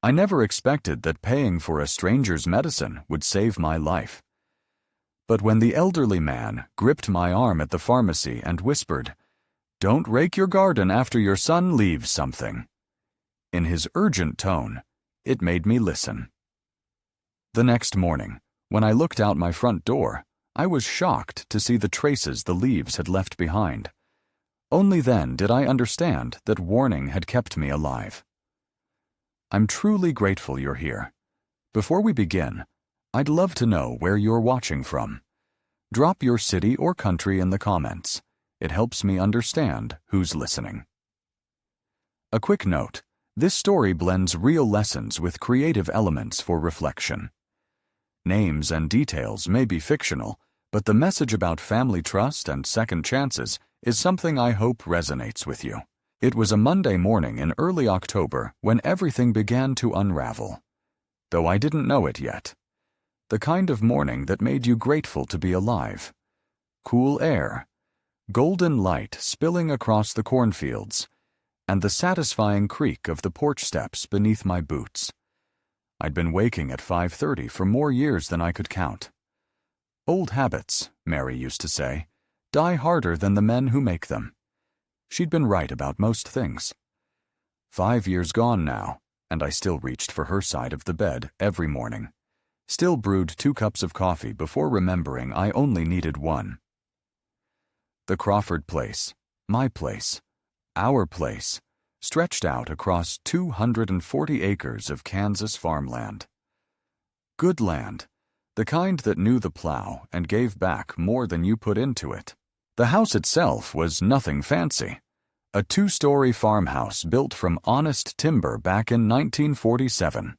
I never expected that paying for a stranger's medicine would save my life. But when the elderly man gripped my arm at the pharmacy and whispered, "Don't rake your garden after your son leaves something," in his urgent tone, it made me listen. The next morning, when I looked out my front door, I was shocked to see the traces the leaves had left behind. Only then did I understand that warning had kept me alive. I'm truly grateful you're here. Before we begin, I'd love to know where you're watching from. Drop your city or country in the comments. It helps me understand who's listening. A quick note, this story blends real lessons with creative elements for reflection. Names and details may be fictional, but the message about family trust and second chances is something I hope resonates with you. It was a Monday morning in early October when everything began to unravel, though I didn't know it yet. The kind of morning that made you grateful to be alive. Cool air, golden light spilling across the cornfields, and the satisfying creak of the porch steps beneath my boots. I'd been waking at 5:30 for more years than I could count. Old habits, Mary used to say, die harder than the men who make them. She'd been right about most things. 5 years gone now, and I still reached for her side of the bed every morning. Still brewed 2 cups of coffee before remembering I only needed 1. The Crawford place, my place, our place, stretched out across 240 acres of Kansas farmland. Good land, the kind that knew the plow and gave back more than you put into it. The house itself was nothing fancy. A 2-story farmhouse built from honest timber back in 1947.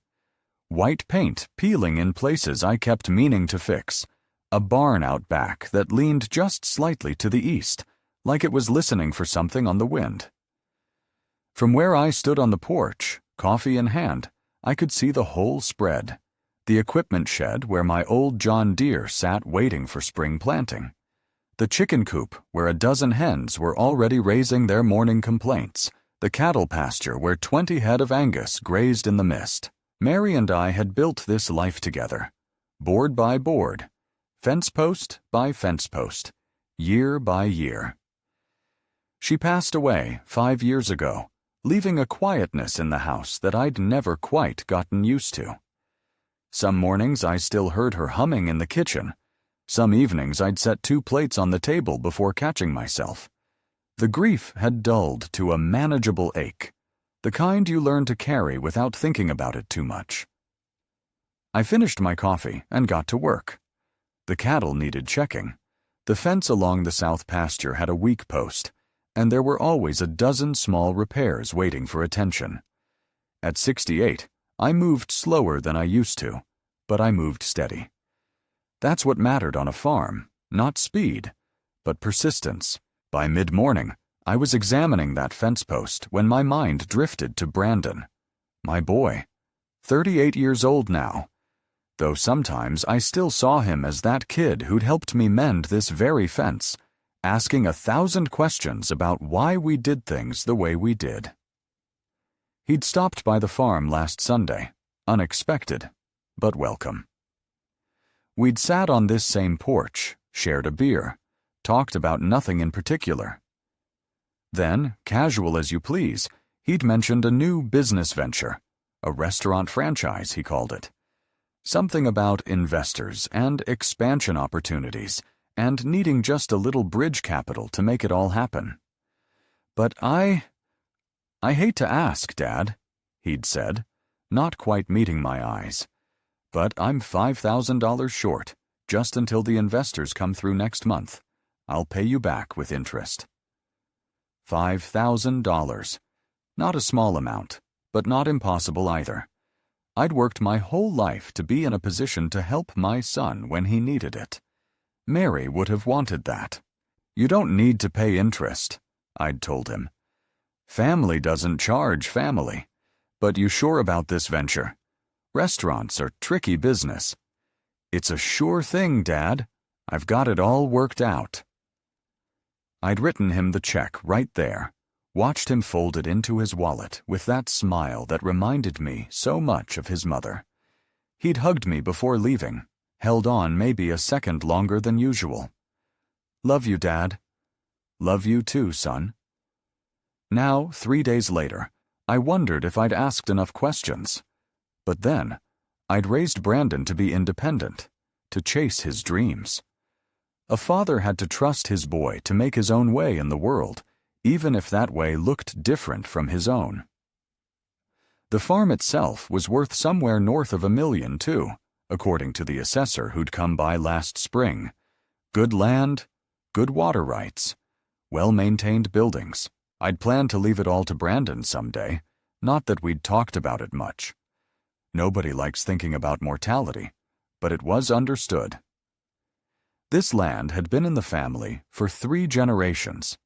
White paint peeling in places I kept meaning to fix. A barn out back that leaned just slightly to the east, like it was listening for something on the wind. From where I stood on the porch, coffee in hand, I could see the whole spread. The equipment shed where my old John Deere sat waiting for spring planting. The chicken coop where a dozen hens were already raising their morning complaints. The cattle pasture where 20 head of Angus grazed in the mist. Mary and I had built this life together, board by board, fence post by fence post, year by year. She passed away 5 years ago, leaving a quietness in the house that I'd never quite gotten used to. Some mornings I still heard her humming in the kitchen. Some evenings I'd set 2 plates on the table before catching myself. The grief had dulled to a manageable ache, the kind you learn to carry without thinking about it too much. I finished my coffee and got to work. The cattle needed checking. The fence along the south pasture had a weak post, and there were always a dozen small repairs waiting for attention. At 68, I moved slower than I used to, but I moved steady. That's what mattered on a farm, not speed, but persistence. By mid-morning, I was examining that fence post when my mind drifted to Brandon, my boy, 38 years old now, though sometimes I still saw him as that kid who'd helped me mend this very fence, asking 1,000 questions about why we did things the way we did. He'd stopped by the farm last Sunday, unexpected, but welcome. We'd sat on this same porch, shared a beer, talked about nothing in particular. Then, casual as you please, he'd mentioned a new business venture, a restaurant franchise, he called it. Something about investors and expansion opportunities, and needing just a little bridge capital to make it all happen. But I hate to ask, Dad, he'd said, not quite meeting my eyes. But I'm $5,000 short, just until the investors come through next month. I'll pay you back with interest. $5,000. Not a small amount, but not impossible either. I'd worked my whole life to be in a position to help my son when he needed it. Mary would have wanted that. You don't need to pay interest, I'd told him. Family doesn't charge family. But you sure about this venture? Restaurants are tricky business. It's a sure thing, Dad. I've got it all worked out. I'd written him the check right there, watched him fold it into his wallet with that smile that reminded me so much of his mother. He'd hugged me before leaving, held on maybe a second longer than usual. "Love you, Dad." "Love you too, son." Now, 3 days later, I wondered if I'd asked enough questions. But then, I'd raised Brandon to be independent, to chase his dreams. A father had to trust his boy to make his own way in the world, even if that way looked different from his own. The farm itself was worth somewhere north of $1 million, too, according to the assessor who'd come by last spring. Good land, good water rights, well-maintained buildings. I'd planned to leave it all to Brandon someday, not that we'd talked about it much. Nobody likes thinking about mortality, but it was understood. This land had been in the family for 3 generations.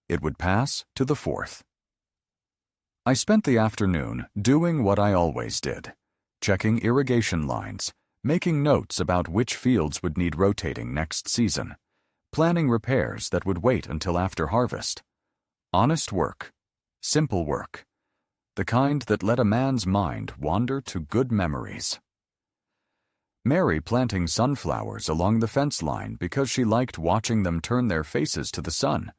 It would pass to the 4th. I spent the afternoon doing what I always did, checking irrigation lines, making notes about which fields would need rotating next season, planning repairs that would wait until after harvest. Honest work, simple work, the kind that let a man's mind wander to good memories. Mary planting sunflowers along the fence line because she liked watching them turn their faces to the sun.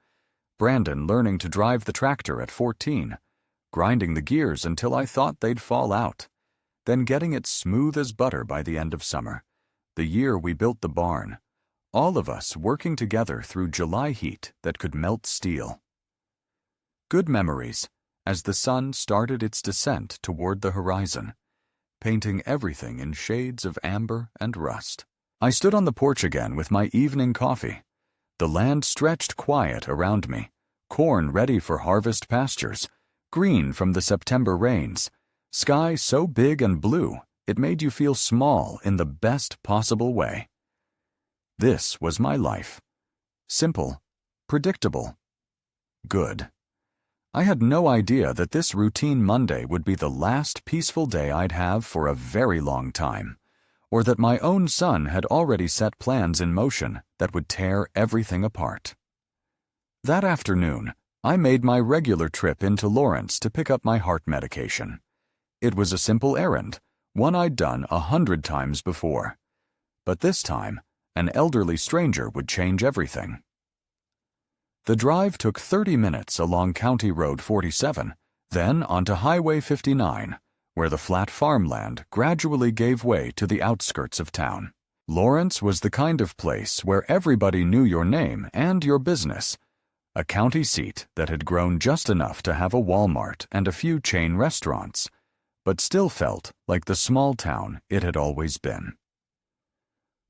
Brandon learning to drive the tractor at 14, grinding the gears until I thought they'd fall out, then getting it smooth as butter by the end of summer, the year we built the barn, all of us working together through July heat that could melt steel. Good memories as the sun started its descent toward the horizon, painting everything in shades of amber and rust. I stood on the porch again with my evening coffee. The land stretched quiet around me, corn ready for harvest pastures, green from the September rains, sky so big and blue it made you feel small in the best possible way. This was my life. Simple, predictable, good. I had no idea that this routine Monday would be the last peaceful day I'd have for a very long time, or that my own son had already set plans in motion that would tear everything apart. That afternoon, I made my regular trip into Lawrence to pick up my heart medication. It was a simple errand, one I'd done 100 times before. But this time, an elderly stranger would change everything. The drive took 30 minutes along County Road 47, then onto Highway 59, where the flat farmland gradually gave way to the outskirts of town. Lawrence was the kind of place where everybody knew your name and your business, a county seat that had grown just enough to have a Walmart and a few chain restaurants, but still felt like the small town it had always been.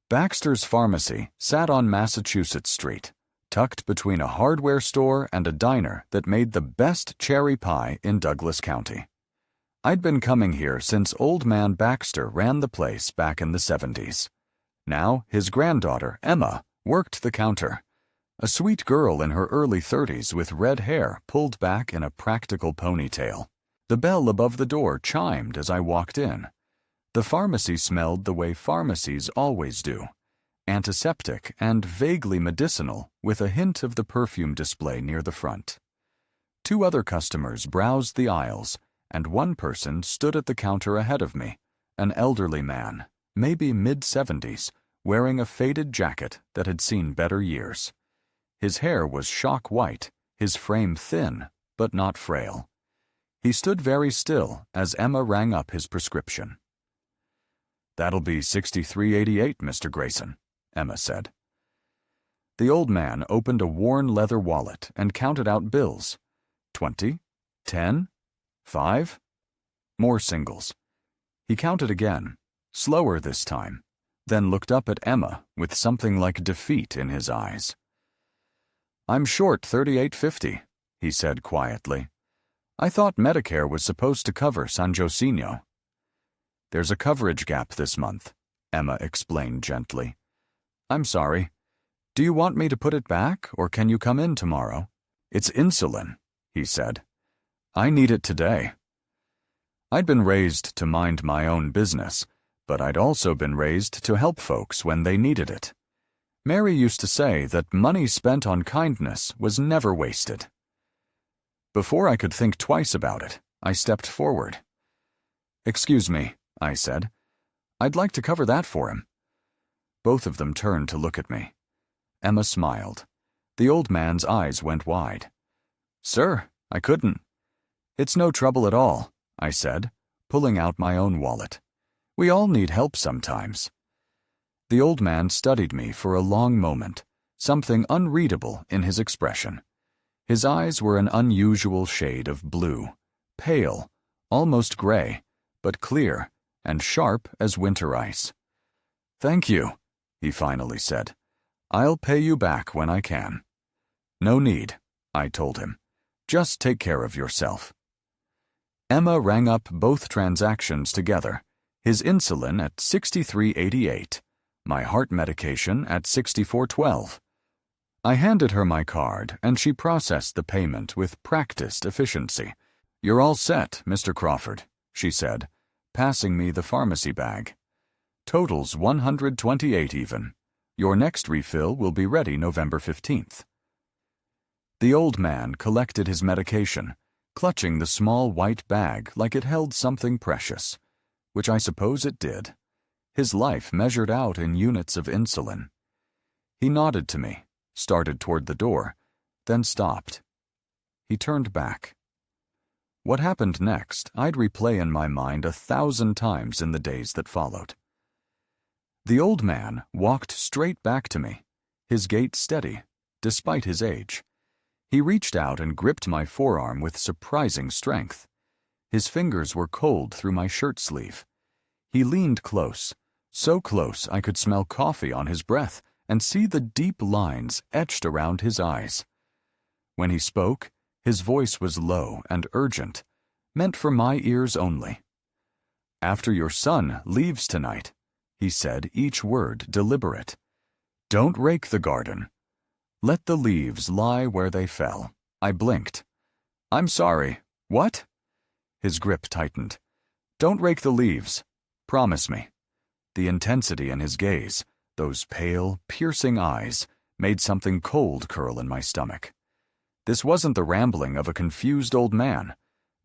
Baxter's Pharmacy sat on Massachusetts Street, tucked between a hardware store and a diner that made the best cherry pie in Douglas County. I'd been coming here since Old Man Baxter ran the place back in the 70s. Now his granddaughter, Emma, worked the counter, a sweet girl in her early 30s with red hair pulled back in a practical ponytail. The bell above the door chimed as I walked in. The pharmacy smelled the way pharmacies always do, antiseptic and vaguely medicinal with a hint of the perfume display near the front. 2 other customers browsed the aisles, and one person stood at the counter ahead of me, an elderly man, maybe mid-70s, wearing a faded jacket that had seen better years. His hair was shock white, his frame thin, but not frail. He stood very still as Emma rang up his prescription. "That'll be $63.88, Mr. Grayson," Emma said. The old man opened a worn leather wallet and counted out bills. 20, 10, 5. More singles. He counted again, slower this time, then looked up at Emma with something like defeat in his eyes. "I'm short $38.50, he said quietly. "I thought Medicare was supposed to cover San Jacinto." "There's a coverage gap this month," Emma explained gently. "I'm sorry. Do you want me to put it back, or can you come in tomorrow?" "It's insulin," he said. "I need it today." I'd been raised to mind my own business, but I'd also been raised to help folks when they needed it. Mary used to say that money spent on kindness was never wasted. Before I could think twice about it, I stepped forward. "Excuse me," I said. "I'd like to cover that for him." Both of them turned to look at me. Emma smiled. The old man's eyes went wide. "Sir, I couldn't." "It's no trouble at all," I said, pulling out my own wallet. "We all need help sometimes." The old man studied me for a long moment, something unreadable in his expression. His eyes were an unusual shade of blue, pale, almost gray, but clear and sharp as winter ice. "Thank you," he finally said. "I'll pay you back when I can." "No need," I told him. "Just take care of yourself." Emma rang up both transactions together, his insulin at $63.88, my heart medication at $64.12. I handed her my card, and she processed the payment with practiced efficiency. "You're all set, Mr. Crawford," she said, passing me the pharmacy bag. "Total's $128 even. Your next refill will be ready November 15th. The old man collected his medication, clutching the small white bag like it held something precious, which I suppose it did. His life measured out in units of insulin. He nodded to me, started toward the door, then stopped. He turned back. What happened next, I'd replay in my mind 1,000 times in the days that followed. The old man walked straight back to me, his gait steady, despite his age. He reached out and gripped my forearm with surprising strength. His fingers were cold through my shirt sleeve. He leaned close, so close I could smell coffee on his breath and see the deep lines etched around his eyes. When he spoke, his voice was low and urgent, meant for my ears only. "After your son leaves tonight," he said, each word deliberate, "don't rake the garden. Let the leaves lie where they fell." I blinked. "I'm sorry. What?" His grip tightened. "Don't rake the leaves. Promise me." The intensity in his gaze, those pale, piercing eyes, made something cold curl in my stomach. This wasn't the rambling of a confused old man.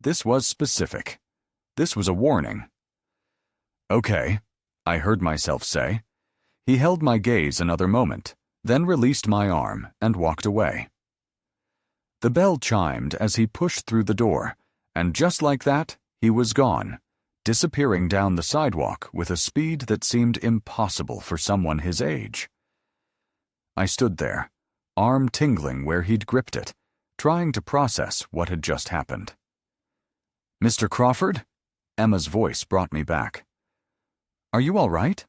This was specific. This was a warning. "Okay," I heard myself say. He held my gaze another moment, then released my arm and walked away. The bell chimed as he pushed through the door, and just like that, he was gone, disappearing down the sidewalk with a speed that seemed impossible for someone his age. I stood there, arm tingling where he'd gripped it, trying to process what had just happened. "Mr. Crawford?" Emma's voice brought me back. "Are you all right?"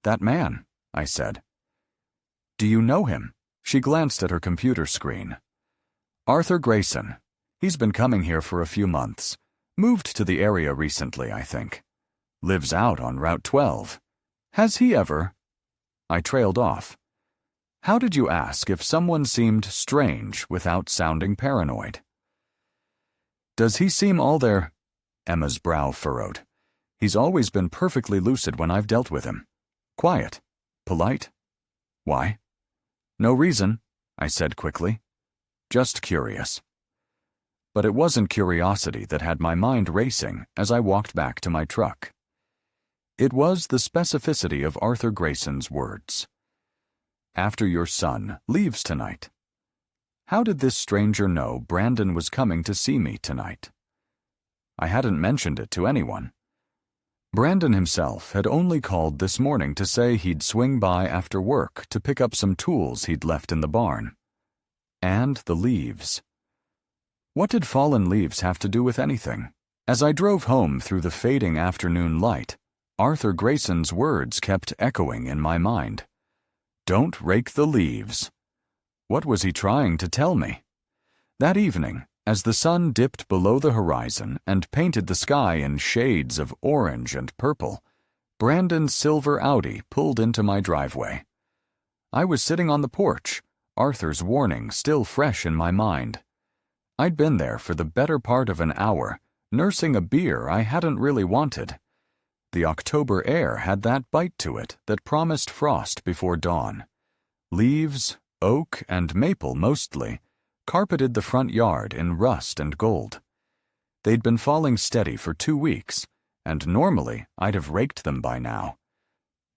"That man," I said. "Do you know him?" She glanced at her computer screen. "Arthur Grayson. He's been coming here for a few months. Moved to the area recently, I think. Lives out on Route 12. Has he ever—" I trailed off. "How did you ask if someone seemed strange without sounding paranoid?" "Does he seem all there—" Emma's brow furrowed. "He's always been perfectly lucid when I've dealt with him. Quiet. Polite. Why?" "No reason," I said quickly. "Just curious." But it wasn't curiosity that had my mind racing as I walked back to my truck. It was the specificity of Arthur Grayson's words. "After your son leaves tonight." How did this stranger know Brandon was coming to see me tonight? I hadn't mentioned it to anyone. Brandon himself had only called this morning to say he'd swing by after work to pick up some tools he'd left in the barn. And the leaves. What did fallen leaves have to do with anything? As I drove home through the fading afternoon light, Arthur Grayson's words kept echoing in my mind. Don't rake the leaves. What was he trying to tell me? That evening, as the sun dipped below the horizon and painted the sky in shades of orange and purple, Brandon's silver Audi pulled into my driveway. I was sitting on the porch, Arthur's warning still fresh in my mind. I'd been there for the better part of an hour, nursing a beer I hadn't really wanted. The October air had that bite to it that promised frost before dawn. Leaves, oak and maple mostly, carpeted the front yard in rust and gold. They'd been falling steady for 2 weeks, and normally I'd have raked them by now.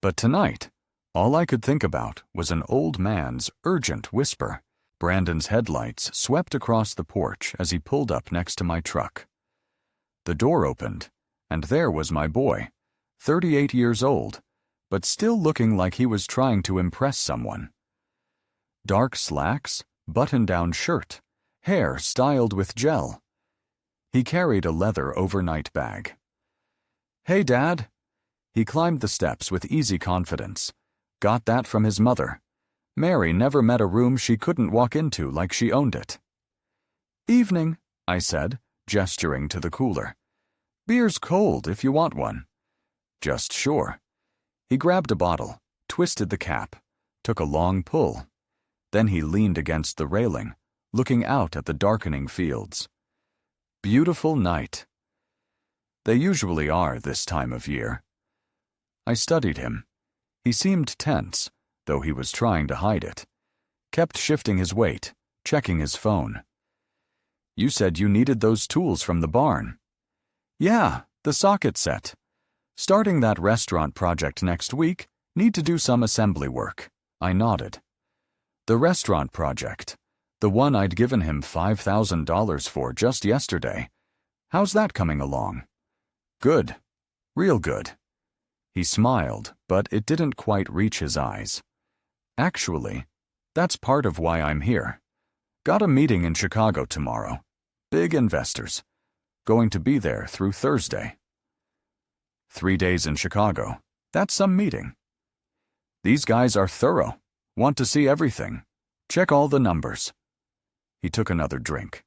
But tonight, all I could think about was an old man's urgent whisper. Brandon's headlights swept across the porch as he pulled up next to my truck. The door opened, and there was my boy, 38 years old, but still looking like he was trying to impress someone. Dark slacks, button-down shirt, hair styled with gel. He carried a leather overnight bag. "Hey, Dad." He climbed the steps with easy confidence. Got that from his mother. Mary never met a room she couldn't walk into like she owned it. "Evening," I said, gesturing to the cooler. "Beer's cold if you want one." "Just sure." He grabbed a bottle, twisted the cap, took a long pull. Then he leaned against the railing, looking out at the darkening fields. Beautiful night. They usually are this time of year. I studied him. He seemed tense, though he was trying to hide it. Kept shifting his weight, checking his phone. "You said you needed those tools from the barn." "Yeah, the socket set. Starting that restaurant project next week, need to do some assembly work." I nodded. "The restaurant project, the one I'd given him $5,000 for just yesterday. How's that coming along?" "Good. Real good." He smiled, but it didn't quite reach his eyes. "Actually, that's part of why I'm here. Got a meeting in Chicago tomorrow. Big investors. Going to be there through Thursday." 3 days in Chicago. That's some meeting. "These guys are thorough. Want to see everything. Check all the numbers." He took another drink.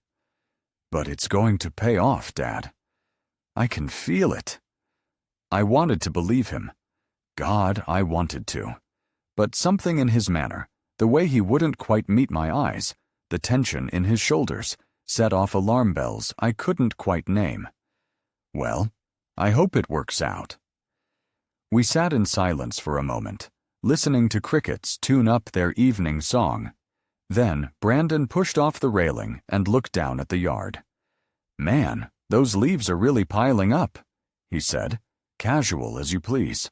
"But it's going to pay off, Dad. I can feel it." I wanted to believe him. God, I wanted to. But something in his manner, the way he wouldn't quite meet my eyes, the tension in his shoulders, set off alarm bells I couldn't quite name. Well, I hope it works out. We sat in silence for a moment, listening to crickets tune up their evening song. Then Brandon pushed off the railing and looked down at the yard. "Man, those leaves are really piling up," he said, casual as you please.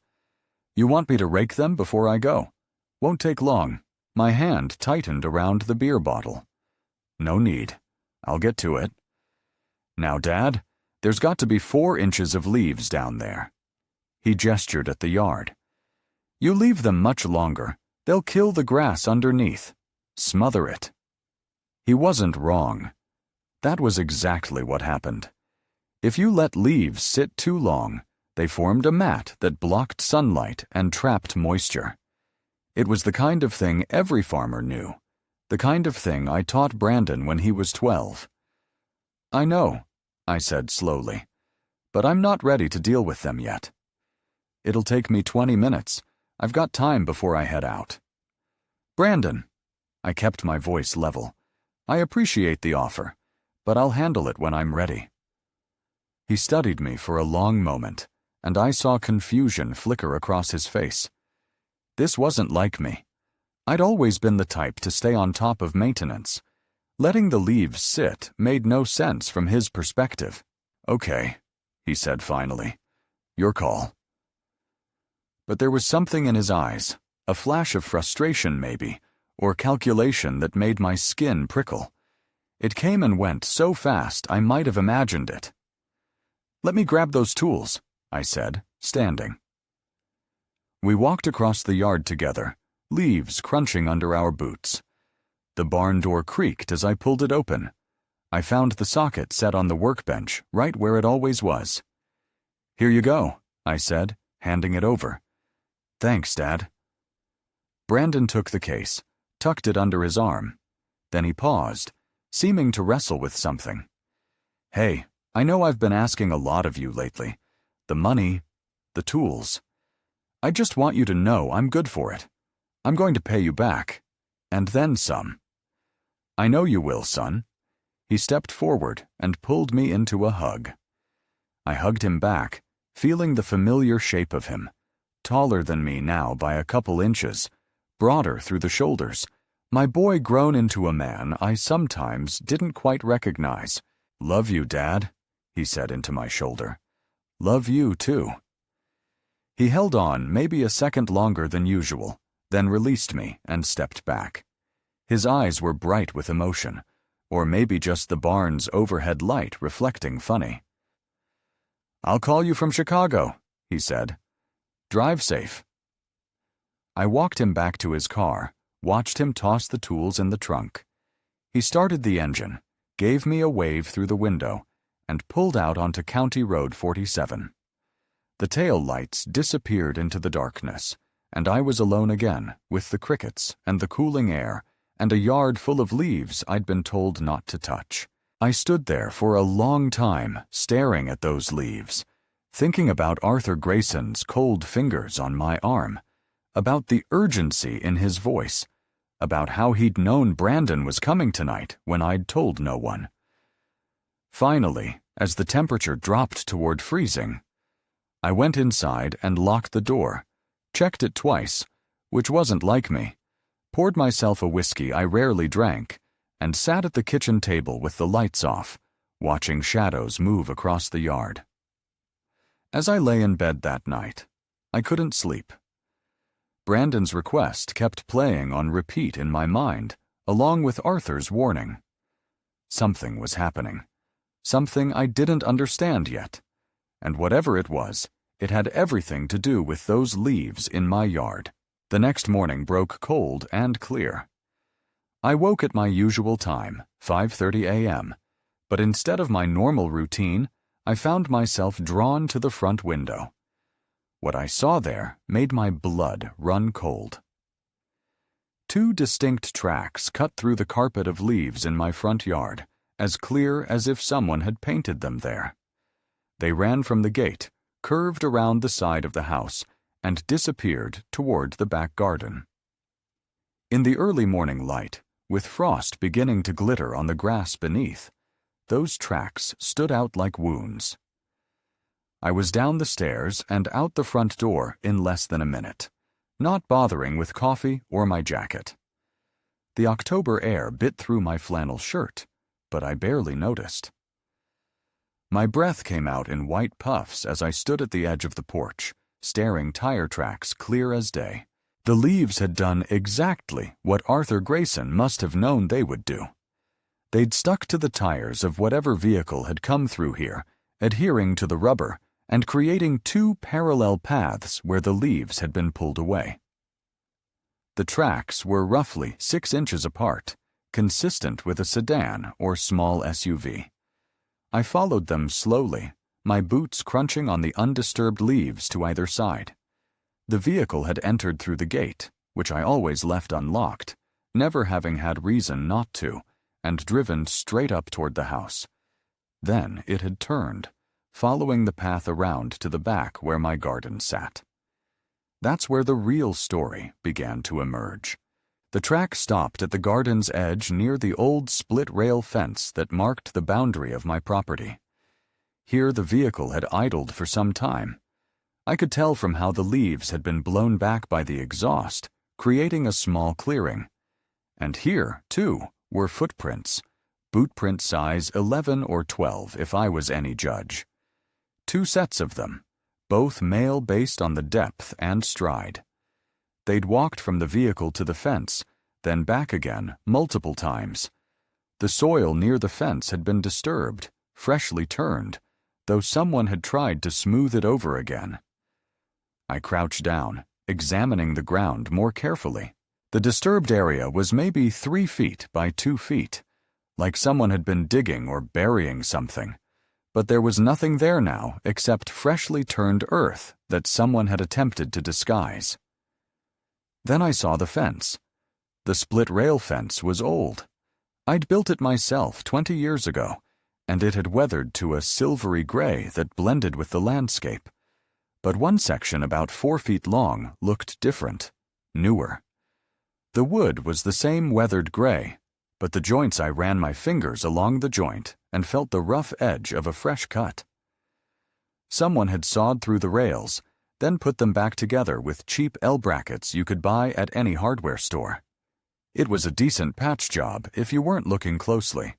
"You want me to rake them before I go?" "Won't take long." My hand tightened around the beer bottle. "No need. I'll get to it." "Now, Dad, there's got to be 4 inches of leaves down there." He gestured at the yard. "You leave them much longer, they'll kill the grass underneath. Smother it." He wasn't wrong. That was exactly what happened. If you let leaves sit too long, they formed a mat that blocked sunlight and trapped moisture. It was the kind of thing every farmer knew, the kind of thing I taught Brandon when he was 12. "I know," I said slowly, "but I'm not ready to deal with them yet. It'll take me 20 minutes. I've got time before I head out." "Brandon," I kept my voice level, "I appreciate the offer, but I'll handle it when I'm ready." He studied me for a long moment, and I saw confusion flicker across his face. This wasn't like me. I'd always been the type to stay on top of maintenance. Letting the leaves sit made no sense from his perspective. "Okay," he said finally. "Your call." But there was something in his eyes, a flash of frustration maybe, or calculation that made my skin prickle. It came and went so fast I might have imagined it. "Let me grab those tools," I said, standing. We walked across the yard together, leaves crunching under our boots. The barn door creaked as I pulled it open. I found the socket set on the workbench, right where it always was. "Here you go," I said, handing it over. "Thanks, Dad." Brandon took the case, tucked it under his arm. Then he paused, seeming to wrestle with something. "Hey, I know I've been asking a lot of you lately. The money, the tools. I just want you to know I'm good for it. I'm going to pay you back. And then some." "I know you will, son." He stepped forward and pulled me into a hug. I hugged him back, feeling the familiar shape of him, taller than me now by a couple inches, broader through the shoulders, My boy grown into a man I sometimes didn't quite recognize. "Love you, Dad," he said into my shoulder. "Love you, too." He held on maybe a second longer than usual, then released me and stepped back. His eyes were bright with emotion, or maybe just the barn's overhead light reflecting funny. "I'll call you from Chicago," he said. "Drive safe." I walked him back to his car, watched him toss the tools in the trunk. He started the engine, gave me a wave through the window, and pulled out onto County Road 47. The tail lights disappeared into the darkness, and I was alone again with the crickets and the cooling air and a yard full of leaves I'd been told not to touch. I stood there for a long time, staring at those leaves, thinking about Arthur Grayson's cold fingers on my arm, about the urgency in his voice, about how he'd known Brandon was coming tonight when I'd told no one. Finally, as the temperature dropped toward freezing, I went inside and locked the door, checked it twice, which wasn't like me, poured myself a whiskey I rarely drank, and sat at the kitchen table with the lights off, watching shadows move across the yard. As I lay in bed that night, I couldn't sleep. Brandon's request kept playing on repeat in my mind, along with Arthur's warning. Something was happening, something I didn't understand yet, and whatever it was, it had everything to do with those leaves in my yard. The next morning broke cold and clear. I woke at my usual time, 5:30 a.m., but instead of my normal routine, I found myself drawn to the front window. What I saw there made my blood run cold. Two distinct tracks cut through the carpet of leaves in my front yard, as clear as if someone had painted them there. They ran from the gate, curved around the side of the house, and disappeared toward the back garden. In the early morning light, with frost beginning to glitter on the grass beneath, those tracks stood out like wounds. I was down the stairs and out the front door in less than a minute, not bothering with coffee or my jacket. The October air bit through my flannel shirt, but I barely noticed. My breath came out in white puffs as I stood at the edge of the porch, staring tire tracks clear as day. The leaves had done exactly what Arthur Grayson must have known they would do. They'd stuck to the tires of whatever vehicle had come through here, adhering to the rubber and creating two parallel paths where the leaves had been pulled away. The tracks were roughly 6 inches apart, consistent with a sedan or small SUV. I followed them slowly, my boots crunching on the undisturbed leaves to either side. The vehicle had entered through the gate, which I always left unlocked, never having had reason not to, and driven straight up toward the house. Then it had turned, following the path around to the back where my garden sat. That's where the real story began to emerge. The track stopped at the garden's edge near the old split-rail fence that marked the boundary of my property. Here the vehicle had idled for some time. I could tell from how the leaves had been blown back by the exhaust, creating a small clearing. And here, too, were footprints, bootprint size 11 or 12 if I was any judge. 2 sets of them, both male based on the depth and stride. They'd walked from the vehicle to the fence, then back again multiple times. The soil near the fence had been disturbed, freshly turned, though someone had tried to smooth it over again. I crouched down, examining the ground more carefully. The disturbed area was maybe 3 feet by 2 feet, like someone had been digging or burying something. But there was nothing there now except freshly turned earth that someone had attempted to disguise. Then I saw the fence. The split-rail fence was old. I'd built it myself 20 years ago, and it had weathered to a silvery gray that blended with the landscape. But one section about 4 feet long looked different, newer. The wood was the same weathered gray, but the joints I ran my fingers along the joint and felt the rough edge of a fresh cut. Someone had sawed through the rails, then put them back together with cheap L-brackets you could buy at any hardware store. It was a decent patch job if you weren't looking closely.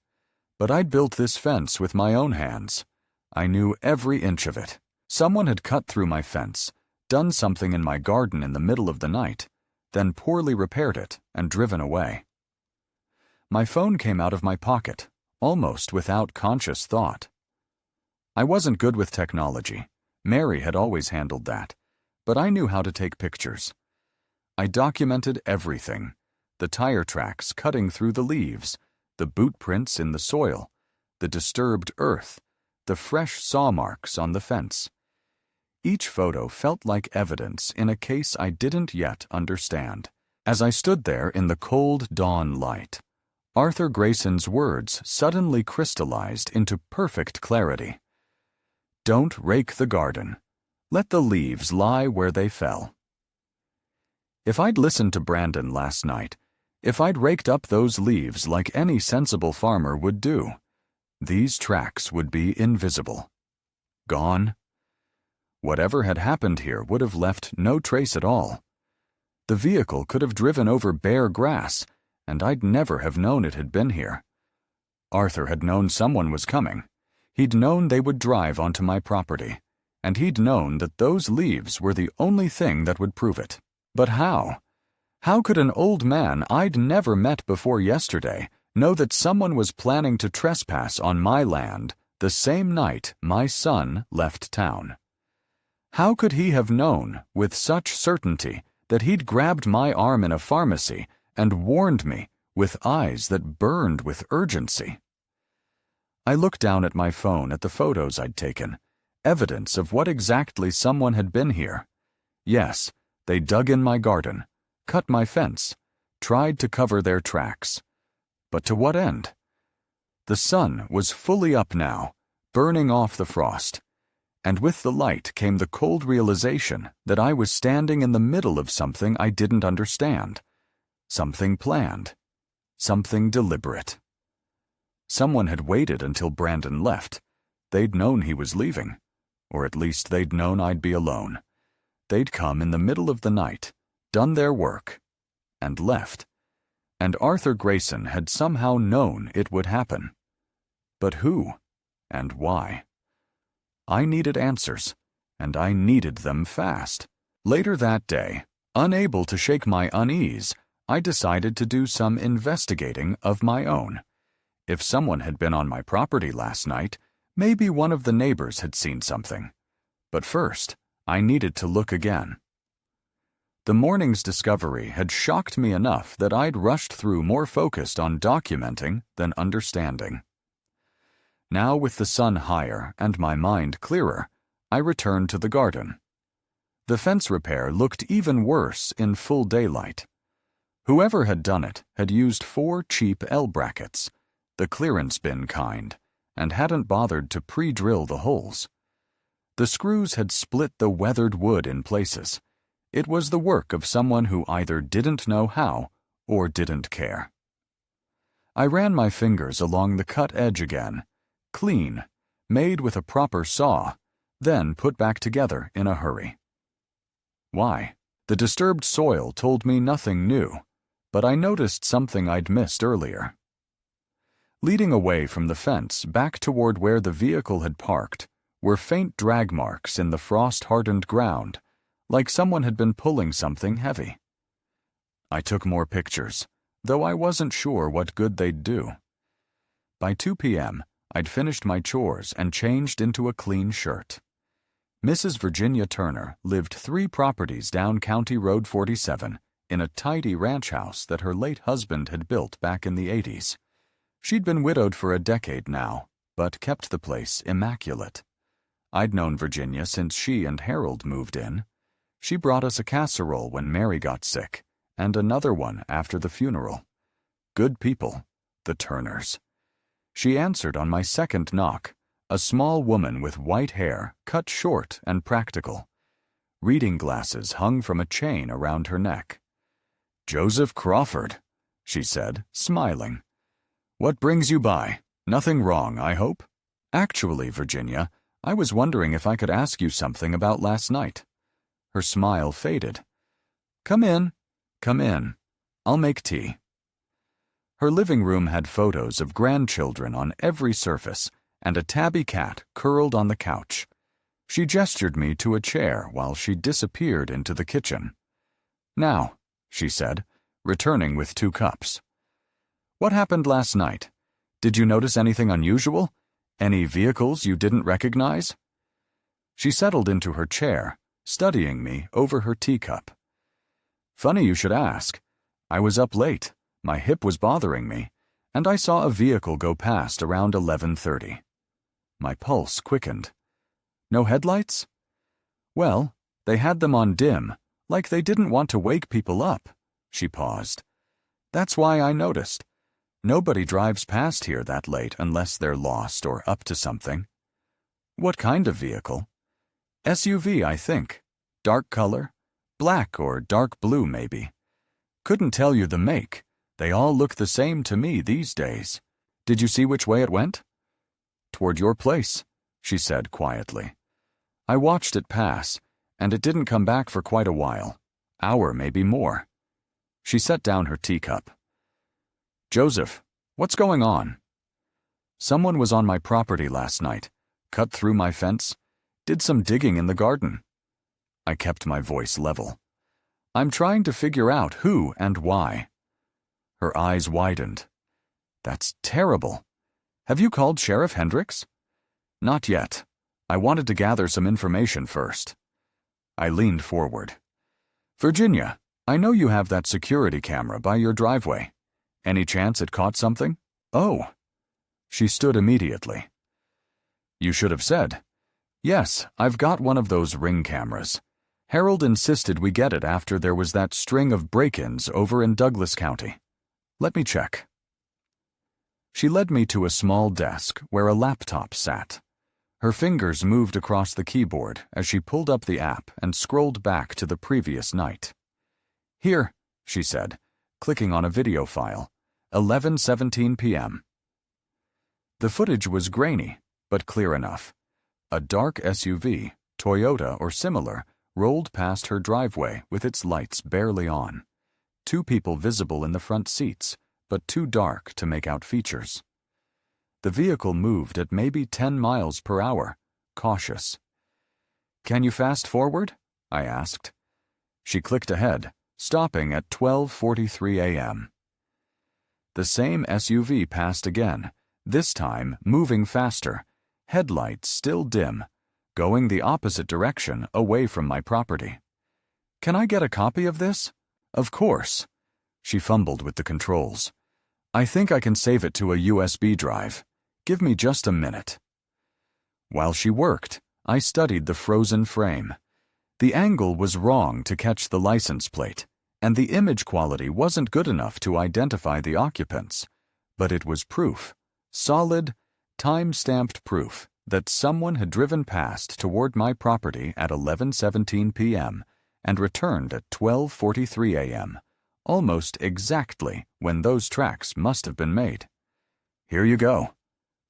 But I'd built this fence with my own hands. I knew every inch of it. Someone had cut through my fence, done something in my garden in the middle of the night, then poorly repaired it and driven away. My phone came out of my pocket, almost without conscious thought. I wasn't good with technology. Mary had always handled that, but I knew how to take pictures. I documented everything: the tire tracks cutting through the leaves, the boot prints in the soil, the disturbed earth, the fresh saw marks on the fence. Each photo felt like evidence in a case I didn't yet understand. As I stood there in the cold dawn light, Arthur Grayson's words suddenly crystallized into perfect clarity. Don't rake the garden. Let the leaves lie where they fell. If I'd listened to Brandon last night, if I'd raked up those leaves like any sensible farmer would do, these tracks would be invisible. Gone. Whatever had happened here would have left no trace at all. The vehicle could have driven over bare grass, and I'd never have known it had been here. Arthur had known someone was coming. He'd known they would drive onto my property, and he'd known that those leaves were the only thing that would prove it. But how? How could an old man I'd never met before yesterday know that someone was planning to trespass on my land the same night my son left town? How could he have known, with such certainty, that he'd grabbed my arm in a pharmacy and warned me with eyes that burned with urgency? I looked down at my phone at the photos I'd taken, evidence of what exactly someone had been here. Yes, they dug in my garden, cut my fence, tried to cover their tracks. But to what end? The sun was fully up now, burning off the frost, and with the light came the cold realization that I was standing in the middle of something I didn't understand. Something planned. Something deliberate. Someone had waited until Brandon left. They'd known he was leaving, or at least they'd known I'd be alone. They'd come in the middle of the night, done their work, and left. And Arthur Grayson had somehow known it would happen. But who, and why? I needed answers, and I needed them fast. Later that day, unable to shake my unease, I decided to do some investigating of my own. If someone had been on my property last night, maybe one of the neighbors had seen something. But first, I needed to look again. The morning's discovery had shocked me enough that I'd rushed through more focused on documenting than understanding. Now, with the sun higher and my mind clearer, I returned to the garden. The fence repair looked even worse in full daylight. Whoever had done it had used 4 cheap L-brackets, the clearance bin kind, and hadn't bothered to pre-drill the holes. The screws had split the weathered wood in places. It was the work of someone who either didn't know how or didn't care. I ran my fingers along the cut edge again, clean, made with a proper saw, then put back together in a hurry. Why? The disturbed soil told me nothing new, but I noticed something I'd missed earlier. Leading away from the fence back toward where the vehicle had parked were faint drag marks in the frost-hardened ground, like someone had been pulling something heavy. I took more pictures, though I wasn't sure what good they'd do. By 2 p.m., I'd finished my chores and changed into a clean shirt. Mrs. Virginia Turner lived 3 properties down County Road 47 in a tidy ranch house that her late husband had built back in the 80s. She'd been widowed for a decade now, but kept the place immaculate. I'd known Virginia since she and Harold moved in. She brought us a casserole when Mary got sick, and another one after the funeral. Good people, the Turners. She answered on my second knock, a small woman with white hair, cut short and practical. Reading glasses hung from a chain around her neck. "Joseph Crawford," she said, smiling. "What brings you by? Nothing wrong, I hope?" "Actually, Virginia, I was wondering if I could ask you something about last night." Her smile faded. Come in. I'll make tea." Her living room had photos of grandchildren on every surface and a tabby cat curled on the couch. She gestured me to a chair while she disappeared into the kitchen. "Now," she said, returning with 2 cups. "What happened last night? Did you notice anything unusual? Any vehicles you didn't recognize?" She settled into her chair, studying me over her teacup. "Funny you should ask. I was up late, my hip was bothering me, and I saw a vehicle go past around 11:30. My pulse quickened. "No headlights?" "Well, they had them on dim, like they didn't want to wake people up." She paused. "That's why I noticed. Nobody drives past here that late unless they're lost or up to something." "What kind of vehicle?" "SUV, I think. Dark color? Black or dark blue, maybe. Couldn't tell you the make. They all look the same to me these days. Did you see which way it went?" "Toward your place," she said quietly. "I watched it pass, and it didn't come back for quite a while. Hour, maybe more." She set down her teacup. "Joseph, what's going on?" "Someone was on my property last night, cut through my fence, did some digging in the garden." I kept my voice level. "I'm trying to figure out who and why." Her eyes widened. "That's terrible. Have you called Sheriff Hendricks?" "Not yet. I wanted to gather some information first." I leaned forward. "Virginia, I know you have that security camera by your driveway. Any chance it caught something?" "Oh." She stood immediately. "You should have said." "Yes, I've got one of those Ring cameras. Harold insisted we get it after there was that string of break-ins over in Douglas County. Let me check." She led me to a small desk where a laptop sat. Her fingers moved across the keyboard as she pulled up the app and scrolled back to the previous night. "Here," she said, clicking on a video file. 11:17 p.m. The footage was grainy, but clear enough. A dark SUV, Toyota or similar, rolled past her driveway with its lights barely on. 2 people visible in the front seats, but too dark to make out features. The vehicle moved at maybe 10 miles per hour, cautious. "Can you fast forward?" I asked. She clicked ahead, stopping at 12:43 a.m. The same SUV passed again, this time moving faster, headlights still dim, going the opposite direction away from my property. "Can I get a copy of this?" "Of course." She fumbled with the controls. "I think I can save it to a USB drive. Give me just a minute." While she worked, I studied the frozen frame. The angle was wrong to catch the license plate, and the image quality wasn't good enough to identify the occupants. But it was proof, solid, time-stamped proof, that someone had driven past toward my property at 11:17 p.m. and returned at 12:43 a.m., almost exactly when those tracks must have been made. "Here you go,"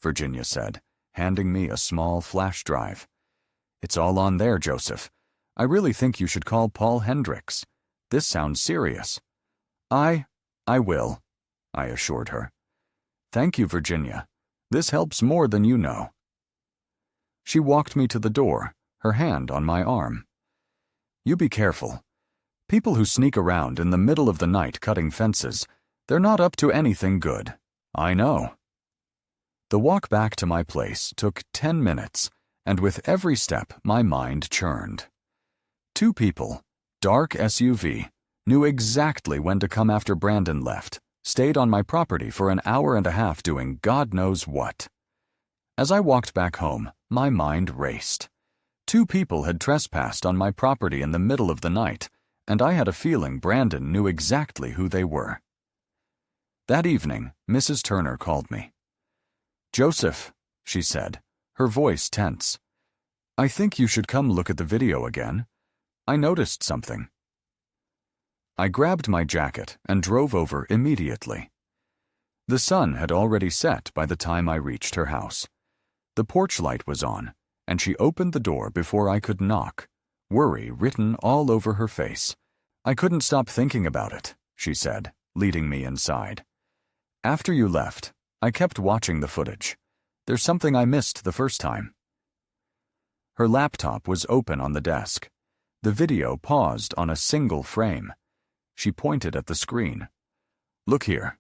Virginia said, handing me a small flash drive. "It's all on there, Joseph. I really think you should call Paul Hendricks. This sounds serious." I will," I assured her. "Thank you, Virginia. This helps more than you know." She walked me to the door, her hand on my arm. "You be careful. People who sneak around in the middle of the night cutting fences, they're not up to anything good. I know." The walk back to my place took 10 minutes, and with every step my mind churned. 2 people, dark SUV, knew exactly when to come after Brandon left, stayed on my property for an hour and a half doing God knows what. As I walked back home, my mind raced. 2 people had trespassed on my property in the middle of the night, and I had a feeling Brandon knew exactly who they were. That evening, Mrs. Turner called me. "Joseph," she said, her voice tense, "I think you should come look at the video again. I noticed something." I grabbed my jacket and drove over immediately. The sun had already set by the time I reached her house. The porch light was on, and she opened the door before I could knock, worry written all over her face. "I couldn't stop thinking about it," she said, leading me inside. After you left, I kept watching the footage. There's something I missed the first time. Her laptop was open on the desk. The video paused on a single frame. She pointed at the screen. Look here.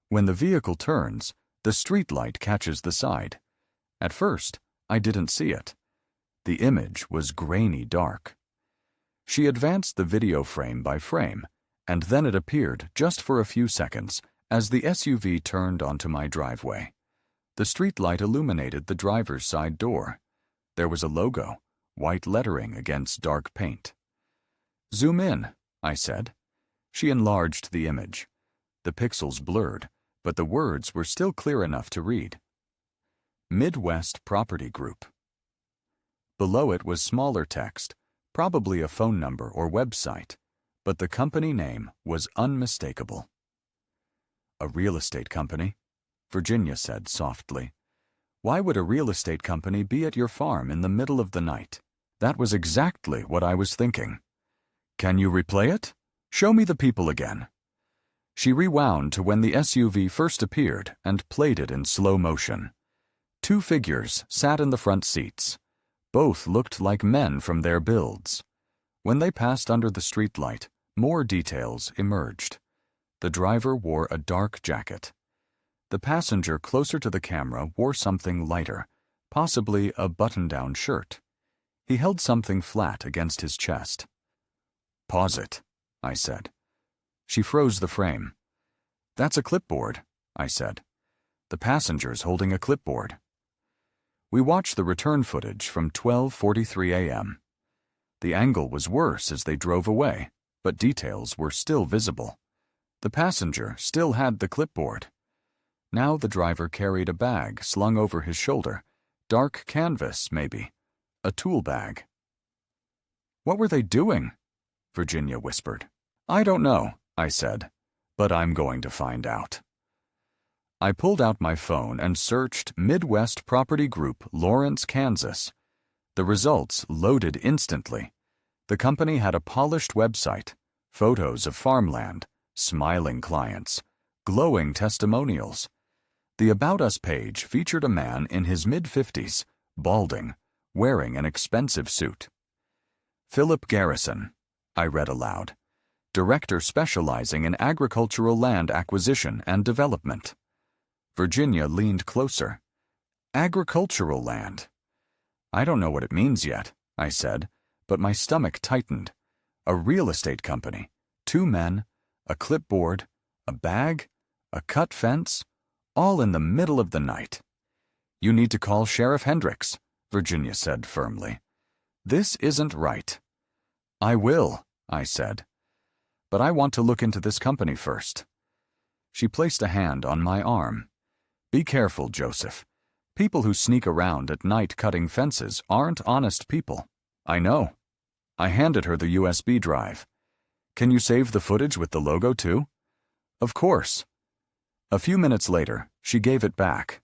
When the vehicle turns, the streetlight catches the side. At first, I didn't see it. The image was grainy dark. She advanced the video frame by frame, and then it appeared just for a few seconds as the SUV turned onto my driveway. The streetlight illuminated the driver's side door. There was a logo, white lettering against dark paint. Zoom in, I said. She enlarged the image. The pixels blurred, but the words were still clear enough to read. Midwest Property Group. Below it was smaller text, probably a phone number or website, but the company name was unmistakable. A real estate company? Virginia said softly. Why would a real estate company be at your farm in the middle of the night? That was exactly what I was thinking. Can you replay it? Show me the people again. She rewound to when the SUV first appeared and played it in slow motion. Two figures sat in the front seats. Both looked like men from their builds. When they passed under the streetlight, more details emerged. The driver wore a dark jacket. The passenger closer to the camera wore something lighter, possibly a button-down shirt. He held something flat against his chest. Pause it, I said. She froze the frame. That's a clipboard, I said. The passenger's holding a clipboard. We watched the return footage from 12:43 a.m. The angle was worse as they drove away, but details were still visible. The passenger still had the clipboard. Now the driver carried a bag slung over his shoulder, dark canvas, maybe, a tool bag. What were they doing? Virginia whispered. I don't know, I said, but I'm going to find out. I pulled out my phone and searched Midwest Property Group, Lawrence, Kansas. The results loaded instantly. The company had a polished website, photos of farmland, smiling clients, glowing testimonials. The About Us page featured a man in his mid-50s, balding, wearing an expensive suit. Philip Garrison, I read aloud, director specializing in agricultural land acquisition and development. Virginia leaned closer. Agricultural land. I don't know what it means yet, I said, but my stomach tightened. A real estate company, 2 men, a clipboard, a bag, a cut fence, all in the middle of the night. You need to call Sheriff Hendricks, Virginia said firmly. This isn't right. I will, I said. But I want to look into this company first. She placed a hand on my arm. Be careful, Joseph. People who sneak around at night cutting fences aren't honest people. I know. I handed her the USB drive. Can you save the footage with the logo too? Of course. A few minutes later, she gave it back.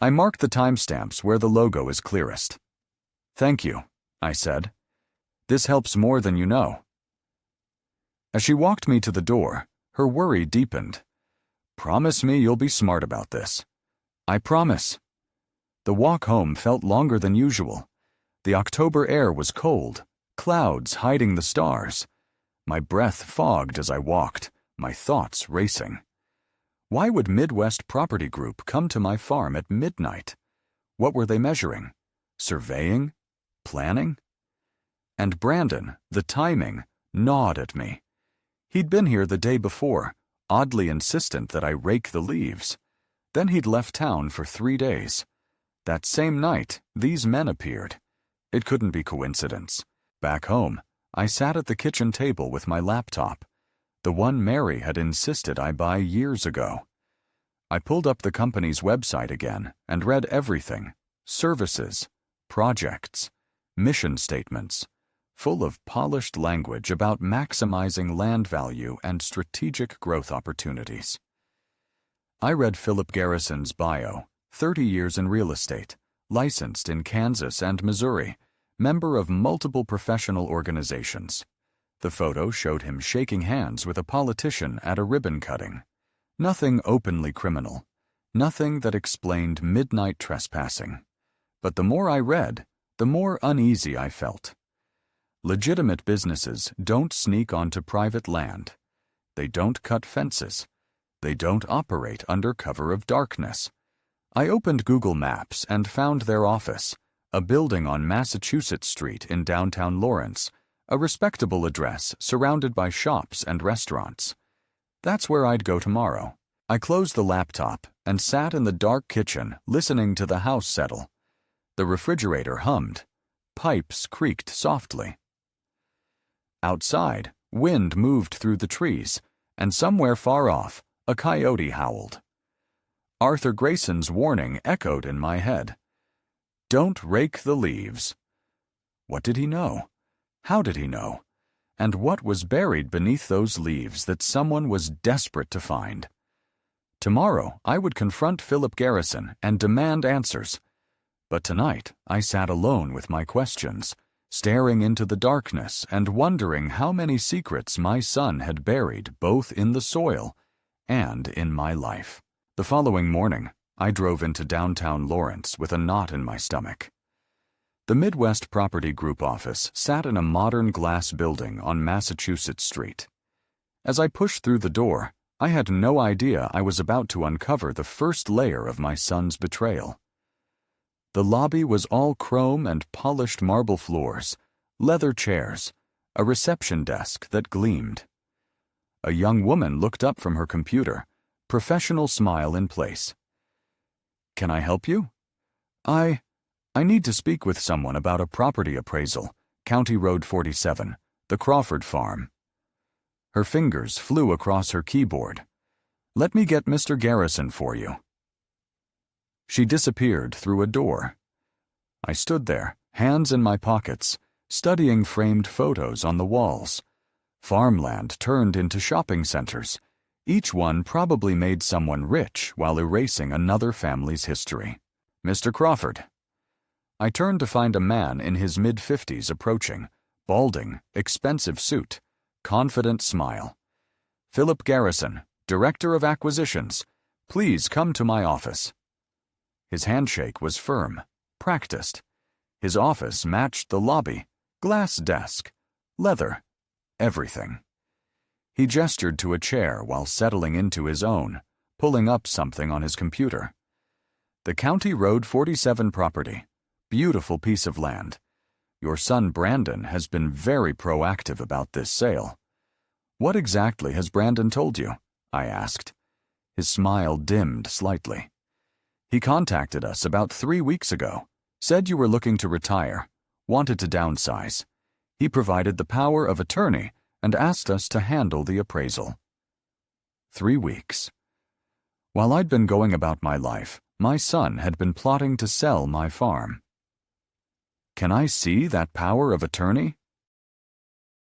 I marked the timestamps where the logo is clearest. Thank you, I said. This helps more than you know. As she walked me to the door, her worry deepened. Promise me you'll be smart about this. I promise. The walk home felt longer than usual. The October air was cold, clouds hiding the stars. My breath fogged as I walked, my thoughts racing. Why would Midwest Property Group come to my farm at midnight? What were they measuring? Surveying? Planning? And Brandon, the timing, gnawed at me. He'd been here the day before, oddly insistent that I rake the leaves. Then he'd left town for 3 days. That same night, these men appeared. It couldn't be coincidence. Back home, I sat at the kitchen table with my laptop, the one Mary had insisted I buy years ago. I pulled up the company's website again and read everything: services, projects, mission statements, full of polished language about maximizing land value and strategic growth opportunities. I read Philip Garrison's bio, 30 years in real estate, licensed in Kansas and Missouri, member of multiple professional organizations. The photo showed him shaking hands with a politician at a ribbon cutting. Nothing openly criminal, nothing that explained midnight trespassing. But the more I read, the more uneasy I felt. Legitimate businesses don't sneak onto private land. They don't cut fences. They don't operate under cover of darkness. I opened Google Maps and found their office, a building on Massachusetts Street in downtown Lawrence, a respectable address surrounded by shops and restaurants. That's where I'd go tomorrow. I closed the laptop and sat in the dark kitchen listening to the house settle. The refrigerator hummed. Pipes creaked softly. Outside, wind moved through the trees, and somewhere far off, a coyote howled. Arthur Grayson's warning echoed in my head. Don't rake the leaves. What did he know? How did he know? And what was buried beneath those leaves that someone was desperate to find? Tomorrow, I would confront Philip Garrison and demand answers. But tonight, I sat alone with my questions, staring into the darkness and wondering how many secrets my son had buried both in the soil and in my life. The following morning, I drove into downtown Lawrence with a knot in my stomach. The Midwest Property Group office sat in a modern glass building on Massachusetts Street. As I pushed through the door, I had no idea I was about to uncover the first layer of my son's betrayal. The lobby was all chrome and polished marble floors, leather chairs, a reception desk that gleamed. A young woman looked up from her computer, professional smile in place. Can I help you? I need to speak with someone about a property appraisal, County Road 47, the Crawford Farm. Her fingers flew across her keyboard. Let me get Mr. Garrison for you. She disappeared through a door. I stood there, hands in my pockets, studying framed photos on the walls. Farmland turned into shopping centers. Each one probably made someone rich while erasing another family's history. Mr. Crawford. I turned to find a man in his mid-50s approaching, balding, expensive suit, confident smile. Philip Garrison, Director of Acquisitions. Please come to my office. His handshake was firm, practiced. His office matched the lobby, glass desk, leather, everything. He gestured to a chair while settling into his own, pulling up something on his computer. The County Road 47 property. Beautiful piece of land. Your son Brandon has been very proactive about this sale. What exactly has Brandon told you? I asked. His smile dimmed slightly. He contacted us about 3 weeks ago, said you were looking to retire, wanted to downsize. He provided the power of attorney and asked us to handle the appraisal. 3 weeks. While I'd been going about my life, my son had been plotting to sell my farm. Can I see that power of attorney?